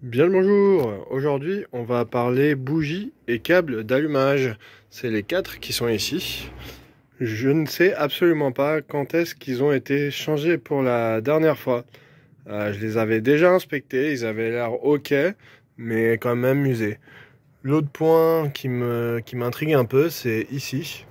Bien le bonjour! Aujourd'hui, on va parler bougies et câbles d'allumage. C'est les quatre qui sont ici. Je ne sais absolument pas quand est-ce qu'ils ont été changés pour la dernière fois. Je les avais déjà inspectés, ils avaient l'air ok, mais quand même usés. L'autre point qui m'intrigue un peu, c'est ici.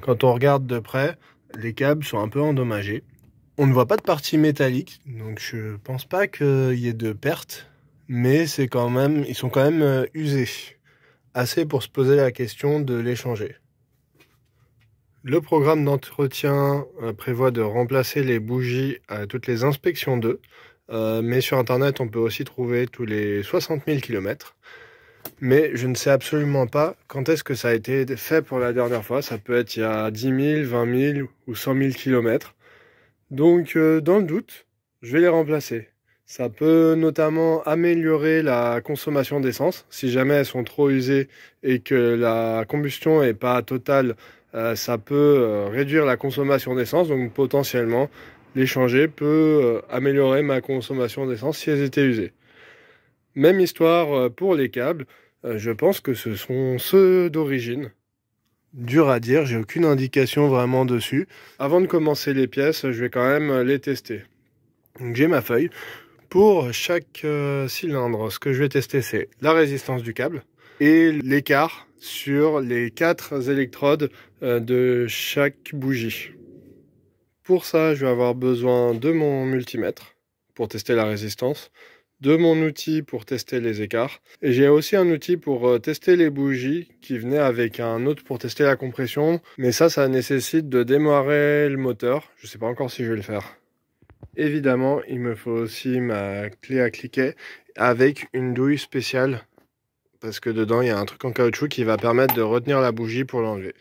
Quand on regarde de près, les câbles sont un peu endommagés. On ne voit pas de partie métallique, donc je pense pas qu'il y ait de pertes, mais ils sont quand même usés. Assez pour se poser la question de les changer. Le programme d'entretien prévoit de remplacer les bougies à toutes les inspections d'eux, mais sur internet on peut aussi trouver tous les 60 000 km. Mais je ne sais absolument pas quand est-ce que ça a été fait pour la dernière fois. Ça peut être il y a 10 000, 20 000 ou 100 000 km. Donc, dans le doute, je vais les remplacer. Ça peut notamment améliorer la consommation d'essence. Si jamais elles sont trop usées et que la combustion est pas totale, ça peut réduire la consommation d'essence. Donc, potentiellement, les changer peut améliorer ma consommation d'essence si elles étaient usées. Même histoire pour les câbles. Je pense que ce sont ceux d'origine. Dur à dire, j'ai aucune indication vraiment dessus. Avant de commencer les pièces, je vais quand même les tester. Donc j'ai ma feuille. Pour chaque cylindre, ce que je vais tester, c'est la résistance du câble et l'écart sur les 4 électrodes de chaque bougie. Pour ça, je vais avoir besoin de mon multimètre pour tester la résistance, de mon outil pour tester les écarts. Et j'ai aussi un outil pour tester les bougies qui venait avec un autre pour tester la compression. Mais ça nécessite de démarrer le moteur. Je ne sais pas encore si je vais le faire. Évidemment, il me faut aussi ma clé à cliquet avec une douille spéciale. Parce que dedans, il y a un truc en caoutchouc qui va permettre de retenir la bougie pour l'enlever.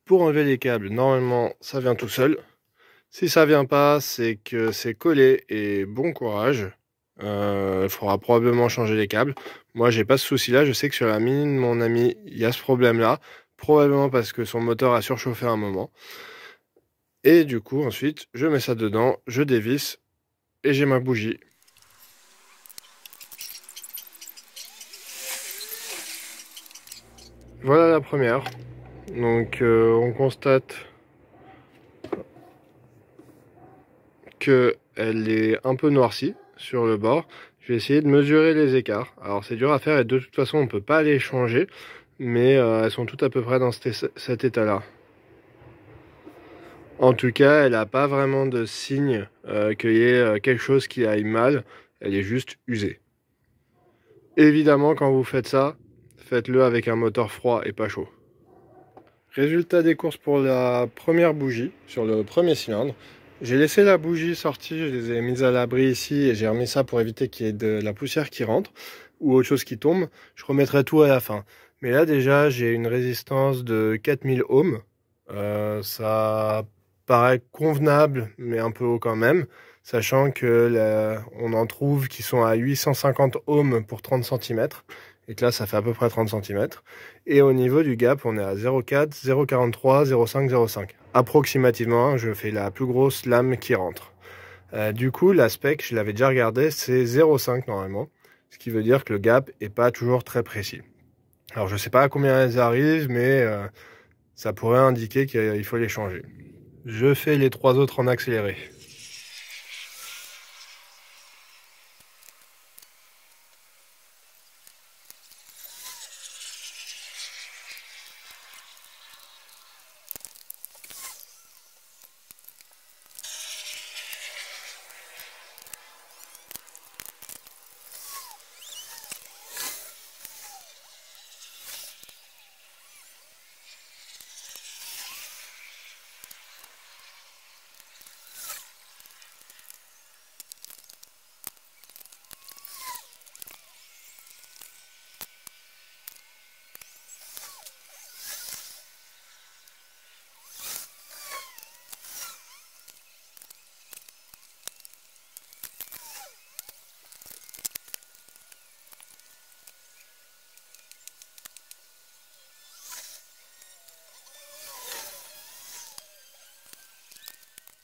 Pour enlever les câbles, normalement, ça vient tout seul. Si ça vient pas, c'est que c'est collé et bon courage. Il faudra probablement changer les câbles. Moi, j'ai pas ce souci-là. Je sais que sur la Mini de mon ami, il y a ce problème-là. Probablement parce que son moteur a surchauffé un moment. Et du coup, ensuite, je mets ça dedans, je dévisse et j'ai ma bougie. Voilà la première. Donc, on constate que elle est un peu noircie sur le bord. Je vais essayer de mesurer les écarts. Alors c'est dur à faire et de toute façon on peut pas les changer, mais elles sont toutes à peu près dans cet état-là. En tout cas, elle n'a pas vraiment de signe qu'il y ait quelque chose qui aille mal. Elle est juste usée. Évidemment, quand vous faites ça, faites-le avec un moteur froid et pas chaud. Résultat des courses pour la première bougie sur le premier cylindre. J'ai laissé la bougie sortie, je les ai mises à l'abri ici et j'ai remis ça pour éviter qu'il y ait de la poussière qui rentre ou autre chose qui tombe. Je remettrai tout à la fin. Mais là déjà j'ai une résistance de 4000 ohms. Ça paraît convenable mais un peu haut quand même. Sachant que on en trouve qui sont à 850 ohms pour 30 cm. Et que là, ça fait à peu près 30 cm. Et au niveau du gap, on est à 0,4, 0,43, 0,5, 0,5. Approximativement, je fais la plus grosse lame qui rentre. Du coup, la spec, je l'avais déjà regardé, c'est 0,5 normalement. Ce qui veut dire que le gap est pas toujours très précis. Alors, je sais pas à combien elles arrivent, mais ça pourrait indiquer qu'il faut les changer. Je fais les 3 autres en accéléré.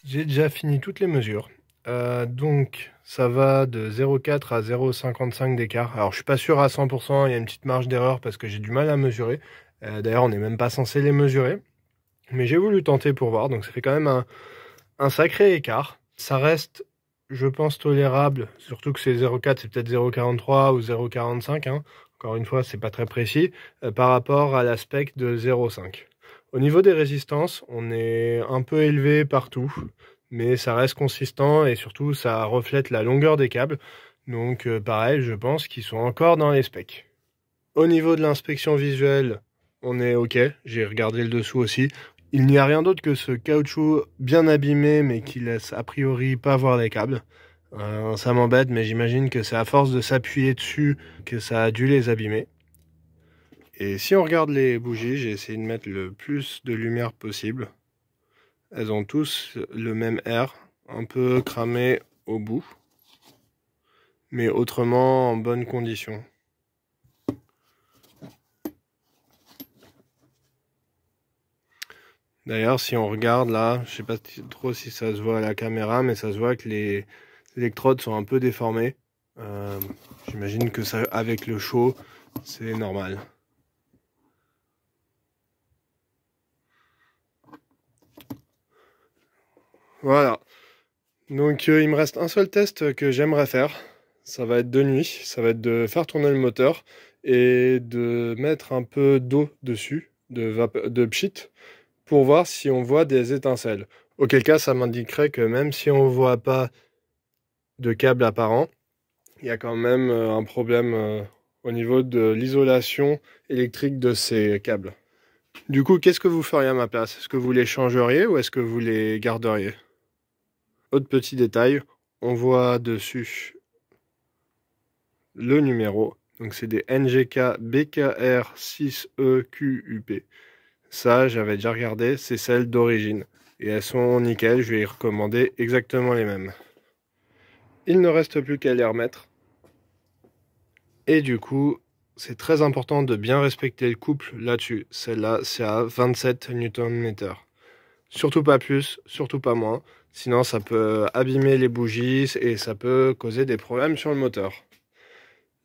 J'ai déjà fini toutes les mesures. Donc ça va de 0,4 à 0,55 d'écart. Alors je suis pas sûr à 100%, il y a une petite marge d'erreur parce que j'ai du mal à mesurer. D'ailleurs on n'est même pas censé les mesurer. Mais j'ai voulu tenter pour voir, donc ça fait quand même un sacré écart. Ça reste, je pense, tolérable, surtout que c'est 0,4, c'est peut-être 0,43 ou 0,45. Hein. Encore une fois, c'est pas très précis, par rapport à l'aspect de 0,5. Au niveau des résistances, on est un peu élevé partout, mais ça reste consistant et surtout ça reflète la longueur des câbles. Donc pareil, je pense qu'ils sont encore dans les specs. Au niveau de l'inspection visuelle, on est ok, j'ai regardé le dessous aussi. Il n'y a rien d'autre que ce caoutchouc bien abîmé mais qui laisse a priori pas voir les câbles. Ça m'embête, mais j'imagine que c'est à force de s'appuyer dessus que ça a dû les abîmer. Et si on regarde les bougies, j'ai essayé de mettre le plus de lumière possible. Elles ont tous le même air, un peu cramé au bout, mais autrement en bonne condition. D'ailleurs, si on regarde là, je sais pas trop si ça se voit à la caméra, mais ça se voit que les électrodes sont un peu déformées. J'imagine que ça, avec le chaud, c'est normal. Voilà. Donc il me reste un seul test que j'aimerais faire. Ça va être de nuit. Ça va être de faire tourner le moteur et de mettre un peu d'eau dessus, de pchit, pour voir si on voit des étincelles. Auquel cas, ça m'indiquerait que même si on ne voit pas de câble apparent, il y a quand même un problème au niveau de l'isolation électrique de ces câbles. Du coup, qu'est-ce que vous feriez à ma place? Est-ce que vous les changeriez ou est-ce que vous les garderiez? Autre petit détail, on voit dessus le numéro. Donc c'est des NGK BKR 6EQUP. Ça, j'avais déjà regardé, c'est celles d'origine. Et elles sont nickel, je vais y recommander exactement les mêmes. Il ne reste plus qu'à les remettre. Et du coup, c'est très important de bien respecter le couple là-dessus. Celle-là, c'est à 27 Nm. Surtout pas plus, surtout pas moins. Sinon, ça peut abîmer les bougies et ça peut causer des problèmes sur le moteur.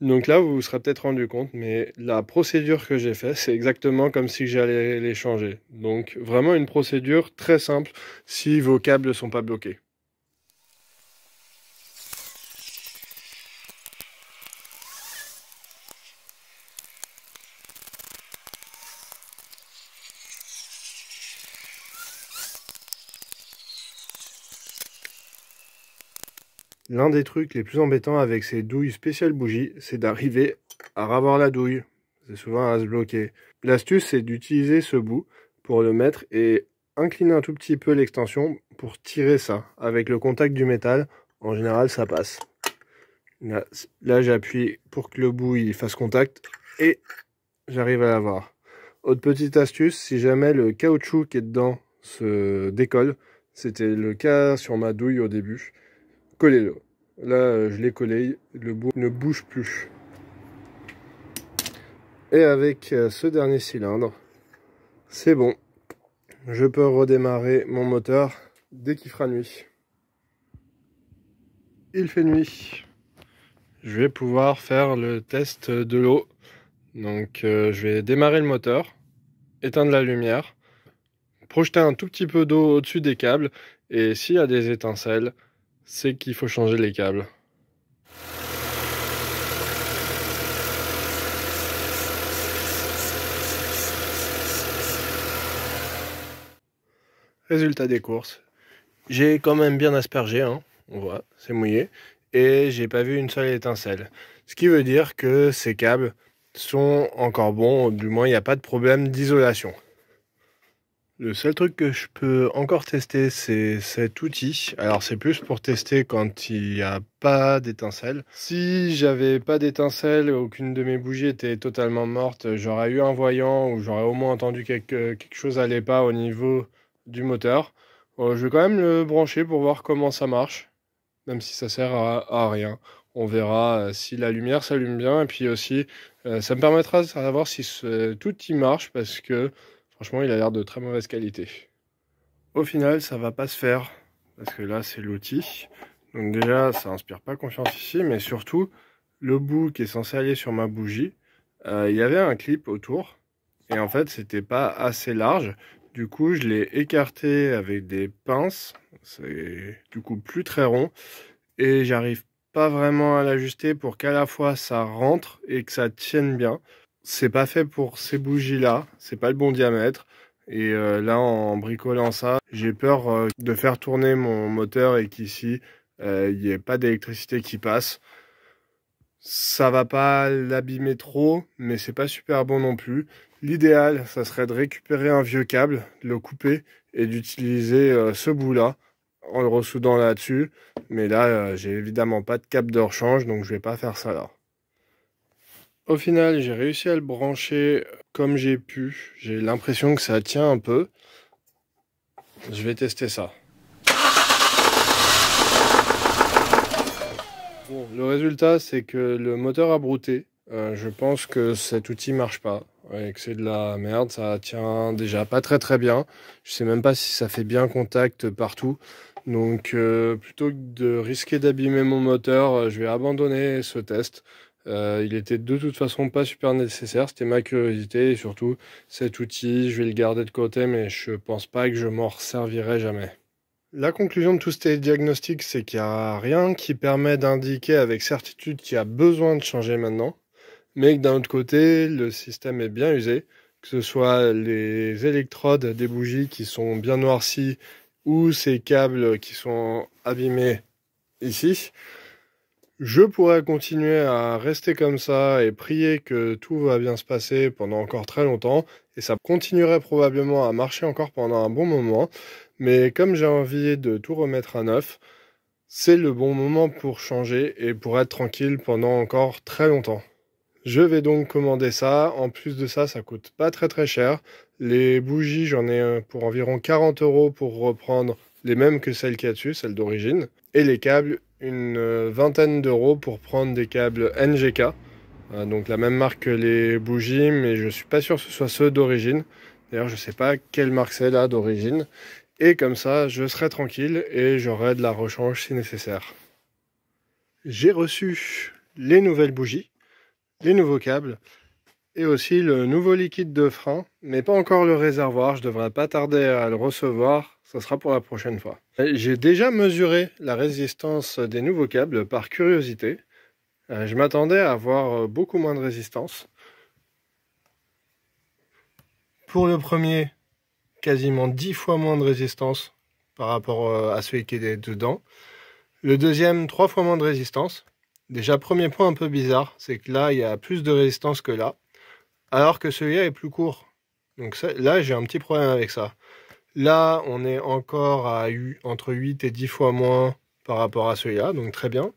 Donc là, vous vous serez peut-être rendu compte, mais la procédure que j'ai faite, c'est exactement comme si j'allais les changer. Donc vraiment une procédure très simple si vos câbles ne sont pas bloqués. L'un des trucs les plus embêtants avec ces douilles spéciales bougies, c'est d'arriver à ravoir la douille. C'est souvent à se bloquer. L'astuce, c'est d'utiliser ce bout pour le mettre et incliner un tout petit peu l'extension pour tirer ça. Avec le contact du métal, en général, ça passe. Là j'appuie pour que le bout il fasse contact et j'arrive à l'avoir. Autre petite astuce, si jamais le caoutchouc qui est dedans se décolle, c'était le cas sur ma douille au début, collez-le. Là, je l'ai collé, le bout ne bouge plus. Et avec ce dernier cylindre, c'est bon. Je peux redémarrer mon moteur dès qu'il fera nuit. Il fait nuit. Je vais pouvoir faire le test de l'eau. Donc, je vais démarrer le moteur, éteindre la lumière, projeter un tout petit peu d'eau au-dessus des câbles. Et s'il y a des étincelles, c'est qu'il faut changer les câbles. Résultat des courses. J'ai quand même bien aspergé, hein, on voit, c'est mouillé. Et j'ai pas vu une seule étincelle. Ce qui veut dire que ces câbles sont encore bons, du moins il n'y a pas de problème d'isolation. Le seul truc que je peux encore tester, c'est cet outil. Alors c'est plus pour tester quand il n'y a pas d'étincelles. Si j'avais pas d'étincelles, aucune de mes bougies était totalement morte, j'aurais eu un voyant ou j'aurais au moins entendu quelque chose allait pas au niveau du moteur. Je vais quand même le brancher pour voir comment ça marche, même si ça sert à rien. On verra si la lumière s'allume bien et puis aussi ça me permettra de savoir si tout y marche parce que franchement, il a l'air de très mauvaise qualité. Au final, ça va pas se faire, parce que là, c'est l'outil. Donc déjà, ça inspire pas confiance ici, mais surtout, le bout qui est censé aller sur ma bougie, il y avait un clip autour, et en fait, c'était pas assez large. Du coup, je l'ai écarté avec des pinces, c'est du coup plus très rond, et j'arrive pas vraiment à l'ajuster pour qu'à la fois ça rentre et que ça tienne bien. C'est pas fait pour ces bougies-là, c'est pas le bon diamètre. Et là, en bricolant ça, j'ai peur de faire tourner mon moteur et qu'ici, il n'y ait pas d'électricité qui passe. Ça va pas l'abîmer trop, mais c'est pas super bon non plus. L'idéal, ça serait de récupérer un vieux câble, de le couper et d'utiliser ce bout-là en le ressoudant là-dessus. Mais là, j'ai évidemment pas de câble de rechange, donc je vais pas faire ça là. Au final, j'ai réussi à le brancher comme j'ai pu. J'ai l'impression que ça tient un peu. Je vais tester ça. Bon, le résultat, c'est que le moteur a brouté. Je pense que cet outil marche pas et que c'est de la merde. Ça tient déjà pas très bien. Je sais même pas si ça fait bien contact partout. Donc, plutôt que de risquer d'abîmer mon moteur, je vais abandonner ce test. Il était de toute façon pas super nécessaire. C'était ma curiosité et surtout cet outil, je vais le garder de côté, mais je pense pas que je m'en resservirai jamais. La conclusion de tous ces diagnostics, c'est qu'il n'y a rien qui permet d'indiquer avec certitude qu'il y a besoin de changer maintenant, mais que d'un autre côté, le système est bien usé, que ce soit les électrodes des bougies qui sont bien noircies ou ces câbles qui sont abîmés ici. Je pourrais continuer à rester comme ça et prier que tout va bien se passer pendant encore très longtemps, et ça continuerait probablement à marcher encore pendant un bon moment. Mais comme j'ai envie de tout remettre à neuf, c'est le bon moment pour changer et pour être tranquille pendant encore très longtemps. Je vais donc commander ça. En plus de ça, ça coûte pas très cher. Les bougies, j'en ai pour environ 40 € pour reprendre les mêmes que celles qu'il y a dessus, celles d'origine. Et les câbles, une vingtaine d'euros pour prendre des câbles NGK. Donc la même marque que les bougies, mais je suis pas sûr que ce soit ceux d'origine. D'ailleurs, je sais pas quelle marque c'est là d'origine. Et comme ça, je serai tranquille et j'aurai de la rechange si nécessaire. J'ai reçu les nouvelles bougies, les nouveaux câbles et aussi le nouveau liquide de frein, mais pas encore le réservoir. Je devrais pas tarder à le recevoir, ça sera pour la prochaine fois. J'ai déjà mesuré la résistance des nouveaux câbles par curiosité. Je m'attendais à avoir beaucoup moins de résistance. Pour le premier, quasiment 10 fois moins de résistance par rapport à celui qui est dedans. Le deuxième, 3 fois moins de résistance. Déjà, premier point un peu bizarre, c'est que là, il y a plus de résistance que là, alors que celui-là est plus court. Donc ça, là, j'ai un petit problème avec ça. Là, on est encore à entre 8 et 10 fois moins par rapport à celui-là, donc très bien.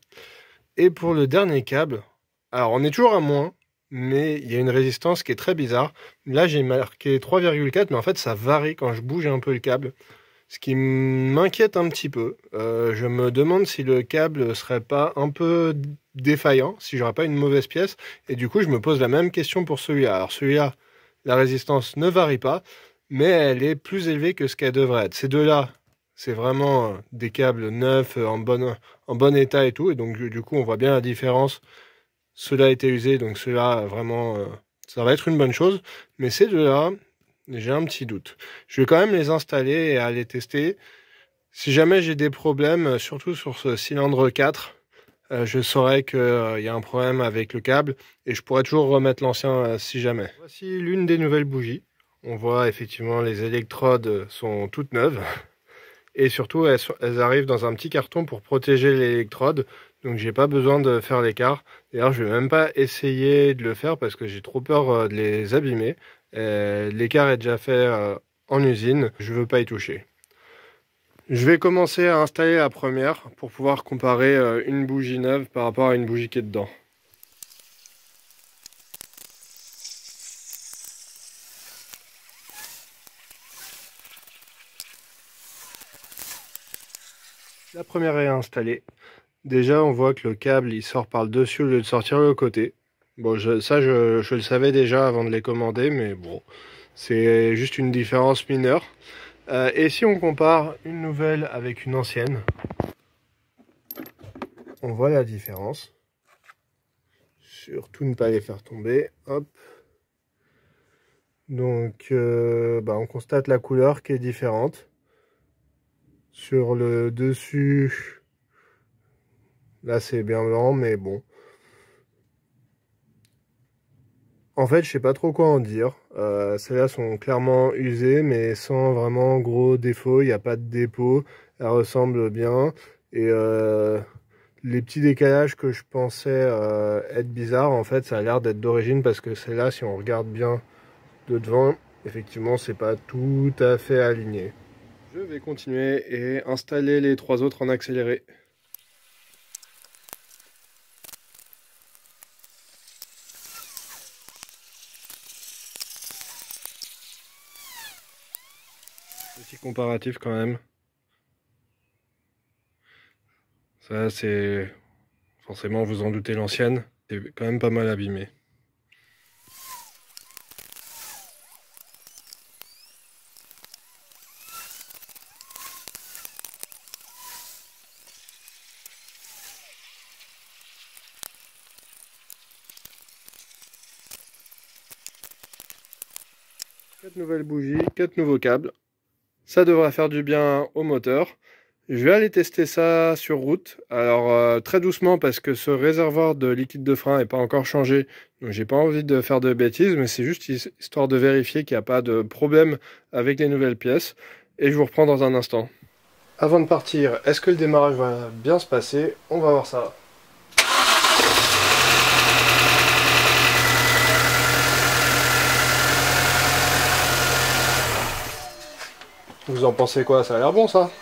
Et pour le dernier câble, alors on est toujours à moins, mais il y a une résistance qui est très bizarre. Là, j'ai marqué 3,4, mais en fait, ça varie quand je bouge un peu le câble. Ce qui m'inquiète un petit peu. Je me demande si le câble serait pas un peu défaillant, si j'aurais pas une mauvaise pièce. Et du coup, je me pose la même question pour celui-là. Alors celui-là, la résistance ne varie pas, mais elle est plus élevée que ce qu'elle devrait être. Ces deux-là, c'est vraiment des câbles neufs, en bon état et tout. Et donc, du coup, on voit bien la différence. Ceux-là a été usé, donc ceux-là, vraiment, ça va être une bonne chose. Mais ces deux-là, j'ai un petit doute. Je vais quand même les installer et aller tester. Si jamais j'ai des problèmes, surtout sur ce cylindre 4, je saurai qu'il y a un problème avec le câble et je pourrai toujours remettre l'ancien si jamais. Voici l'une des nouvelles bougies. On voit effectivement les électrodes sont toutes neuves. Et surtout, elles arrivent dans un petit carton pour protéger l'électrode. Donc j'ai pas besoin de faire l'écart. D'ailleurs, je vais même pas essayer de le faire parce que j'ai trop peur de les abîmer. L'écart est déjà fait en usine. Je veux pas y toucher. Je vais commencer à installer la première pour pouvoir comparer une bougie neuve par rapport à une bougie qui est dedans. La première est installée. Déjà, on voit que le câble il sort par le dessus au lieu de sortir le côté. Bon, je le savais déjà avant de les commander, mais bon, c'est juste une différence mineure. Et si on compare une nouvelle avec une ancienne, on voit la différence. Surtout ne pas les faire tomber. Hop. Donc, on constate la couleur qui est différente. Sur le dessus, là c'est bien blanc, mais bon. En fait, je sais pas trop quoi en dire. Celles-là sont clairement usées, mais sans vraiment gros défauts. Il n'y a pas de dépôt. Elles ressemblent bien. Et les petits décalages que je pensais être bizarres, en fait, ça a l'air d'être d'origine parce que celle-là, si on regarde bien de devant, effectivement, c'est pas tout à fait aligné. Je vais continuer et installer les 3 autres en accéléré. Petit comparatif quand même. Ça, c'est forcément, vous en doutez, l'ancienne. C'est quand même pas mal abîmé. Quatre nouvelles bougies, 4 nouveaux câbles. Ça devrait faire du bien au moteur. Je vais aller tester ça sur route. Alors très doucement parce que ce réservoir de liquide de frein n'est pas encore changé. Donc j'ai pas envie de faire de bêtises, mais c'est juste histoire de vérifier qu'il n'y a pas de problème avec les nouvelles pièces. Et je vous reprends dans un instant. Avant de partir, est-ce que le démarrage va bien se passer? On va voir ça. Vous en pensez quoi? Ça a l'air bon ça?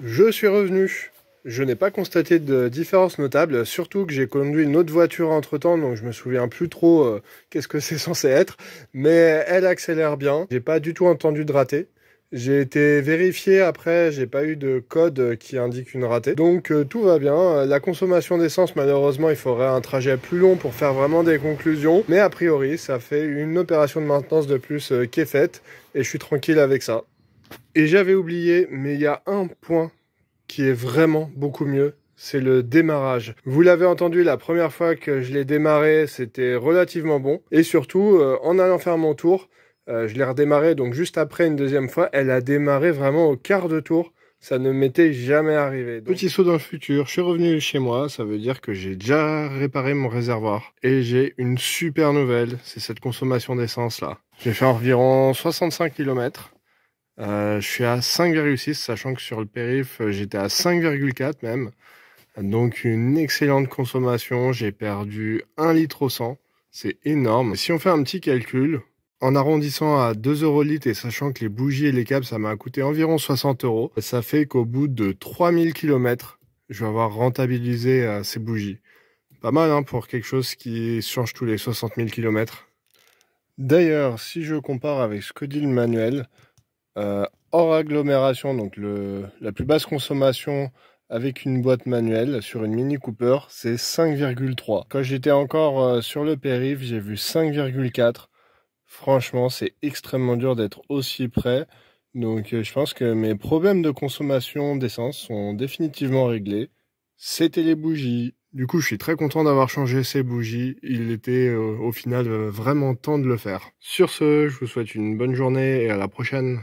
Je suis revenu. Je n'ai pas constaté de différence notable, surtout que j'ai conduit une autre voiture entre temps, donc je me souviens plus trop qu'est-ce que c'est censé être, mais elle accélère bien. J'ai pas du tout entendu de raté. J'ai été vérifié après, j'ai pas eu de code qui indique une ratée, donc tout va bien. La consommation d'essence, malheureusement, il faudrait un trajet plus long pour faire vraiment des conclusions, mais a priori, ça fait une opération de maintenance de plus qui est faite, et je suis tranquille avec ça. Et j'avais oublié, mais il y a un point qui est vraiment beaucoup mieux, c'est le démarrage. Vous l'avez entendu, la première fois que je l'ai démarré, c'était relativement bon. Et surtout, en allant faire mon tour, je l'ai redémarré, donc juste après une deuxième fois, elle a démarré vraiment au quart de tour. Ça ne m'était jamais arrivé. Donc, petit saut dans le futur, je suis revenu chez moi, ça veut dire que j'ai déjà réparé mon réservoir. Et j'ai une super nouvelle, c'est cette consommation d'essence là. J'ai fait environ 65 km. Je suis à 5,6, sachant que sur le périph, j'étais à 5,4 même. Donc une excellente consommation, j'ai perdu 1 litre au 100. C'est énorme. Si on fait un petit calcul, en arrondissant à 2 € le litre et sachant que les bougies et les câbles, ça m'a coûté environ 60 €, ça fait qu'au bout de 3000 km, je vais avoir rentabilisé ces bougies. Pas mal hein, pour quelque chose qui change tous les 60 000 km. D'ailleurs, si je compare avec ce que dit le manuel, hors agglomération, donc la plus basse consommation avec une boîte manuelle sur une Mini Cooper, c'est 5,3. Quand j'étais encore sur le périph', j'ai vu 5,4. Franchement, c'est extrêmement dur d'être aussi près. Donc je pense que mes problèmes de consommation d'essence sont définitivement réglés. C'était les bougies. Du coup, je suis très content d'avoir changé ces bougies. Il était au final vraiment temps de le faire. Sur ce, je vous souhaite une bonne journée et à la prochaine.